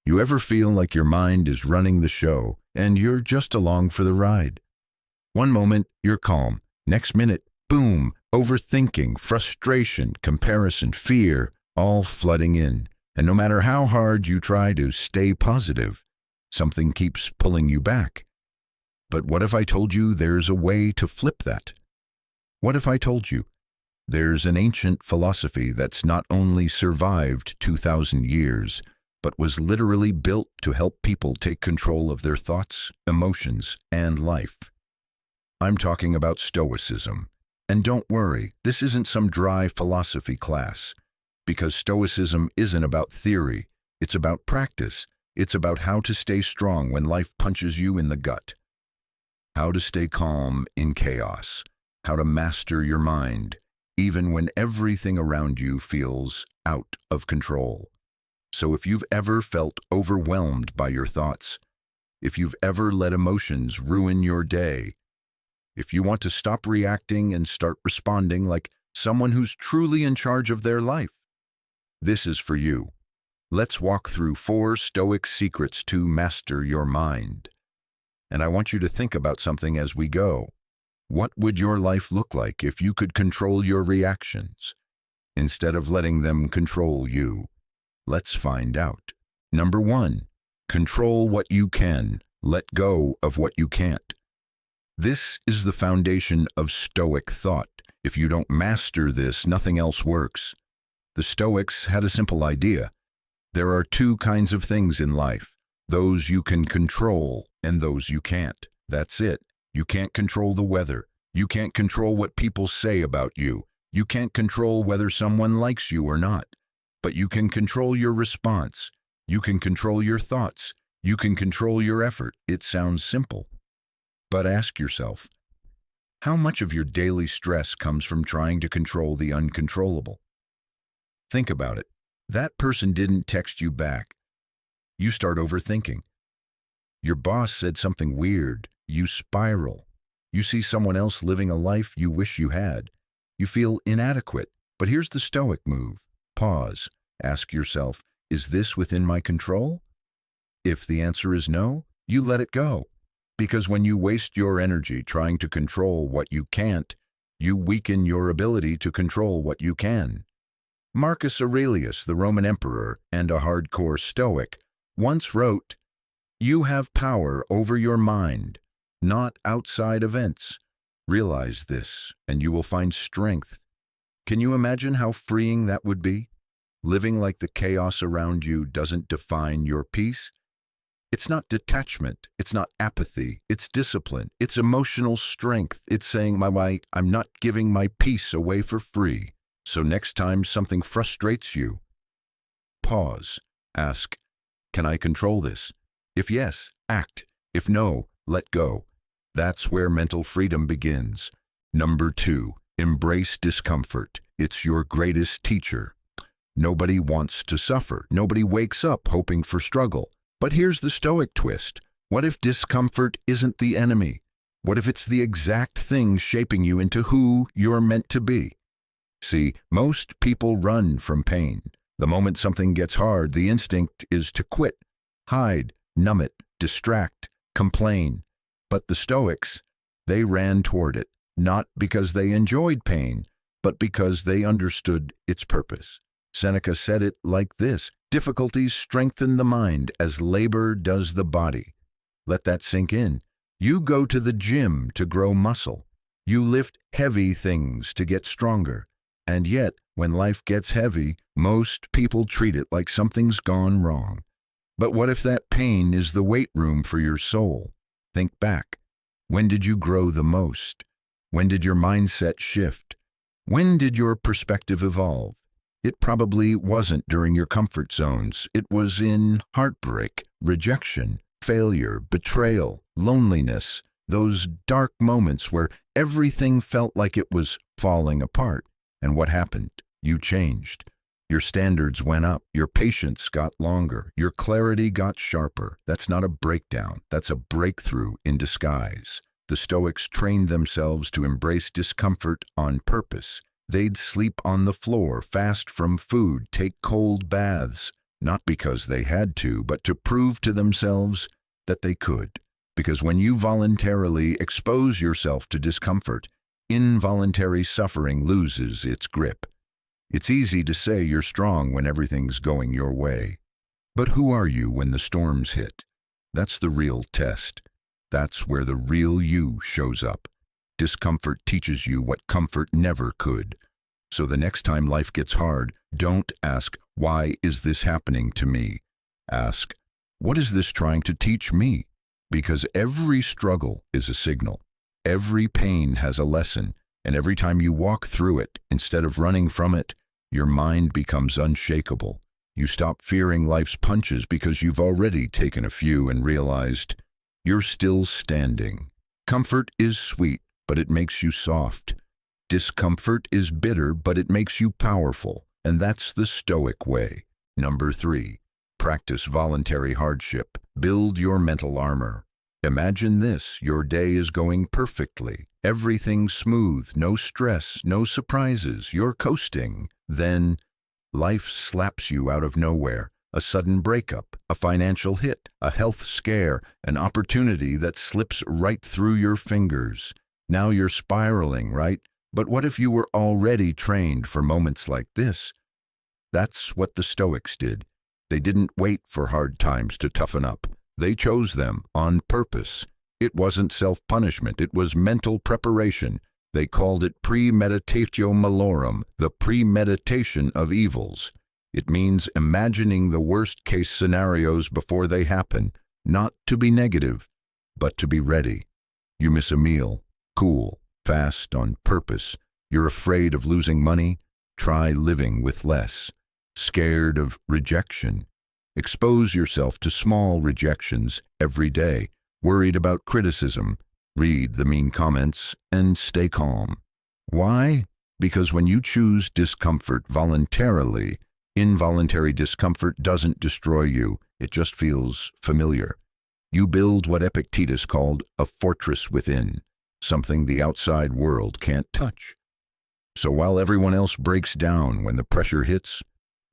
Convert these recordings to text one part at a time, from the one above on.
You ever feel like your mind is running the show and you're just along for the ride? One moment, you're calm. Next minute, boom, overthinking, frustration, comparison, fear, all flooding in. And no matter how hard you try to stay positive, something keeps pulling you back. But what if I told you there's a way to flip that? What if I told you there's an ancient philosophy that's not only survived 2,000 years, but was literally built to help people take control of their thoughts, emotions, and life? I'm talking about Stoicism. And don't worry, this isn't some dry philosophy class, because Stoicism isn't about theory, it's about practice. It's about how to stay strong when life punches you in the gut, how to stay calm in chaos, how to master your mind, even when everything around you feels out of control. So if you've ever felt overwhelmed by your thoughts, if you've ever let emotions ruin your day, if you want to stop reacting and start responding like someone who's truly in charge of their life, this is for you. Let's walk through 4 Stoic secrets to master your mind. And I want you to think about something as we go. What would your life look like if you could control your reactions instead of letting them control you? Let's find out. Number 1, control what you can, let go of what you can't. This is the foundation of Stoic thought. If you don't master this, nothing else works. The Stoics had a simple idea. There are 2 kinds of things in life, those you can control and those you can't. That's it. You can't control the weather. You can't control what people say about you. You can't control whether someone likes you or not. But you can control your response. You can control your thoughts. You can control your effort. It sounds simple. But ask yourself, how much of your daily stress comes from trying to control the uncontrollable? Think about it. That person didn't text you back. You start overthinking. Your boss said something weird. You spiral. You see someone else living a life you wish you had. You feel inadequate. But here's the Stoic move. Pause. Ask yourself, is this within my control? If the answer is no, you let it go. Because when you waste your energy trying to control what you can't, you weaken your ability to control what you can. Marcus Aurelius, the Roman emperor and a hardcore Stoic, once wrote, "You have power over your mind, not outside events. Realize this, and you will find strength." Can you imagine how freeing that would be? Living like the chaos around you doesn't define your peace. It's not detachment. It's not apathy. It's discipline. It's emotional strength. It's saying, I'm not giving my peace away for free. So next time something frustrates you, pause. Ask, can I control this? If yes, act. If no, let go. That's where mental freedom begins. Number 2, embrace discomfort. It's your greatest teacher. Nobody wants to suffer. Nobody wakes up hoping for struggle. But here's the Stoic twist. What if discomfort isn't the enemy? What if it's the exact thing shaping you into who you're meant to be? See, most people run from pain. The moment something gets hard, the instinct is to quit, hide, numb it, distract, complain. But the Stoics, they ran toward it, not because they enjoyed pain, but because they understood its purpose. Seneca said it like this, difficulties strengthen the mind as labor does the body. Let that sink in. You go to the gym to grow muscle. You lift heavy things to get stronger. And yet, when life gets heavy, most people treat it like something's gone wrong. But what if that pain is the weight room for your soul? Think back. When did you grow the most? When did your mindset shift? When did your perspective evolve? It probably wasn't during your comfort zones. It was in heartbreak, rejection, failure, betrayal, loneliness, those dark moments where everything felt like it was falling apart. And what happened? You changed. Your standards went up. Your patience got longer. Your clarity got sharper. That's not a breakdown. That's a breakthrough in disguise. The Stoics trained themselves to embrace discomfort on purpose. They'd sleep on the floor, fast from food, take cold baths, not because they had to, but to prove to themselves that they could. Because when you voluntarily expose yourself to discomfort, involuntary suffering loses its grip. It's easy to say you're strong when everything's going your way. But who are you when the storms hit? That's the real test. That's where the real you shows up. Discomfort teaches you what comfort never could. So the next time life gets hard, don't ask, why is this happening to me? Ask, what is this trying to teach me? Because every struggle is a signal. Every pain has a lesson, and every time you walk through it, instead of running from it, your mind becomes unshakable. You stop fearing life's punches because you've already taken a few and realized you're still standing. Comfort is sweet, but it makes you soft. Discomfort is bitter, but it makes you powerful. And that's the Stoic way. Number 3, practice voluntary hardship. Build your mental armor. Imagine this, your day is going perfectly. Everything's smooth, no stress, no surprises, you're coasting. Then life slaps you out of nowhere. A sudden breakup, a financial hit, a health scare, an opportunity that slips right through your fingers. Now you're spiraling, right? But what if you were already trained for moments like this? That's what the Stoics did. They didn't wait for hard times to toughen up. They chose them on purpose. It wasn't self-punishment, it was mental preparation. They called it premeditatio malorum, the premeditation of evils. It means imagining the worst-case scenarios before they happen, not to be negative, but to be ready. You miss a meal, cool, fast on purpose. You're afraid of losing money? Try living with less. Scared of rejection? Expose yourself to small rejections every day. Worried about criticism? Read the mean comments and stay calm. Why? Because when you choose discomfort voluntarily, involuntary discomfort doesn't destroy you, it just feels familiar. You build what Epictetus called a fortress within, something the outside world can't touch. So while everyone else breaks down when the pressure hits,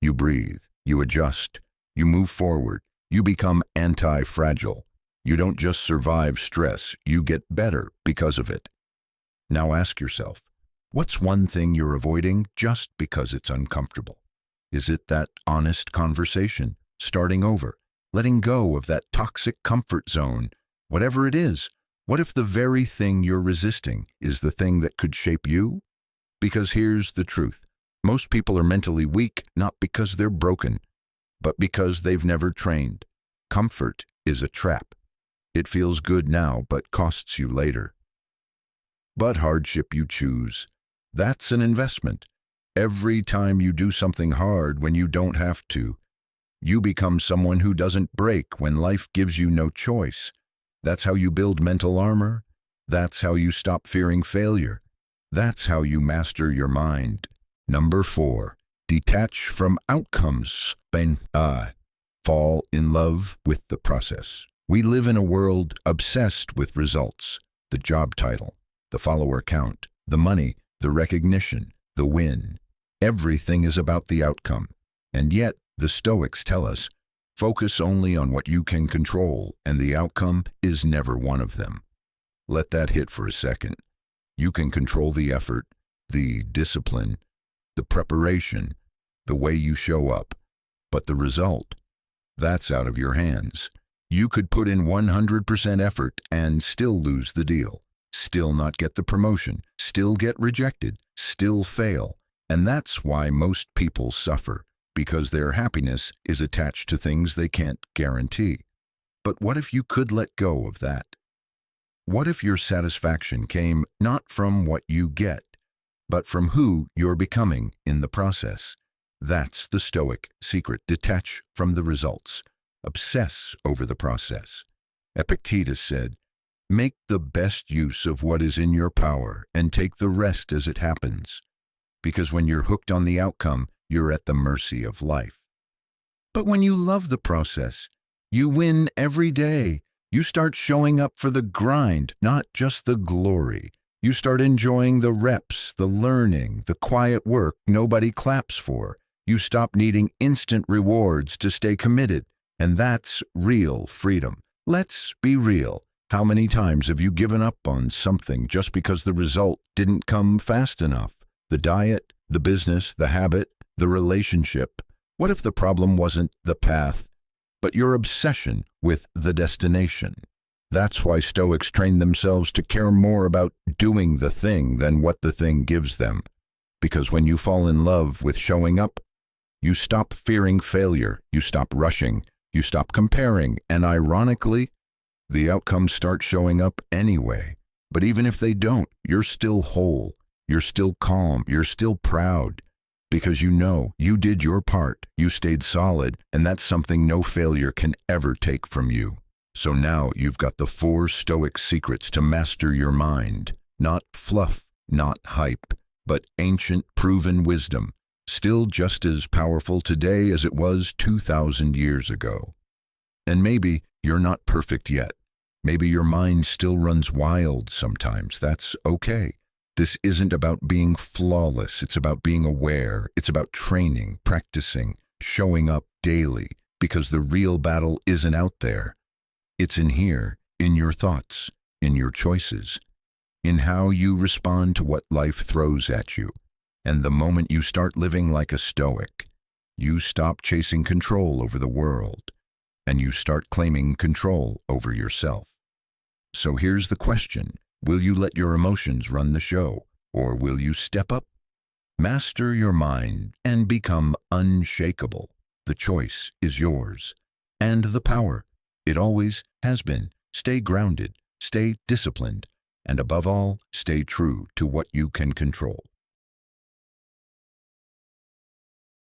you breathe, you adjust, you move forward, you become anti-fragile. You don't just survive stress, you get better because of it. Now ask yourself, what's one thing you're avoiding just because it's uncomfortable? Is it that honest conversation, starting over, letting go of that toxic comfort zone? Whatever it is, what if the very thing you're resisting is the thing that could shape you? Because here's the truth. Most people are mentally weak not because they're broken, but because they've never trained. Comfort is a trap. It feels good now, but costs you later. But hardship you choose, that's an investment. Every time you do something hard when you don't have to, you become someone who doesn't break when life gives you no choice. That's how you build mental armor. That's how you stop fearing failure. That's how you master your mind. Number 4, detach from outcomes. Fall in love with the process. We live in a world obsessed with results, the job title, the follower count, the money, the recognition, the win. Everything is about the outcome. And yet, the Stoics tell us, focus only on what you can control, and the outcome is never one of them. Let that hit for a second. You can control the effort, the discipline, the preparation, the way you show up. But the result, that's out of your hands. You could put in 100% effort and still lose the deal, still not get the promotion, still get rejected, still fail. And that's why most people suffer, because their happiness is attached to things they can't guarantee. But what if you could let go of that? What if your satisfaction came not from what you get, but from who you're becoming in the process? That's the Stoic secret. Detach from the results. Obsess over the process. Epictetus said, make the best use of what is in your power and take the rest as it happens. Because when you're hooked on the outcome, you're at the mercy of life. But when you love the process, you win every day. You start showing up for the grind, not just the glory. You start enjoying the reps, the learning, the quiet work nobody claps for. You stop needing instant rewards to stay committed, and that's real freedom. Let's be real. How many times have you given up on something just because the result didn't come fast enough? The diet, the business, the habit, the relationship. What if the problem wasn't the path, but your obsession with the destination? That's why Stoics train themselves to care more about doing the thing than what the thing gives them. Because when you fall in love with showing up, you stop fearing failure, you stop rushing, you stop comparing, and ironically, the outcomes start showing up anyway. But even if they don't, you're still whole, you're still calm, you're still proud, because you know you did your part, you stayed solid, and that's something no failure can ever take from you. So now you've got the 4 Stoic secrets to master your mind. Not fluff, not hype, but ancient proven wisdom, still just as powerful today as it was 2,000 years ago. And maybe you're not perfect yet. Maybe your mind still runs wild sometimes. That's okay. This isn't about being flawless. It's about being aware. It's about training, practicing, showing up daily, because the real battle isn't out there. It's in here, in your thoughts, in your choices, in how you respond to what life throws at you. And the moment you start living like a Stoic, you stop chasing control over the world, and you start claiming control over yourself. So here's the question. Will you let your emotions run the show, or will you step up? Master your mind and become unshakable. The choice is yours. And the power. It always has been. Stay grounded, stay disciplined, and above all, stay true to what you can control.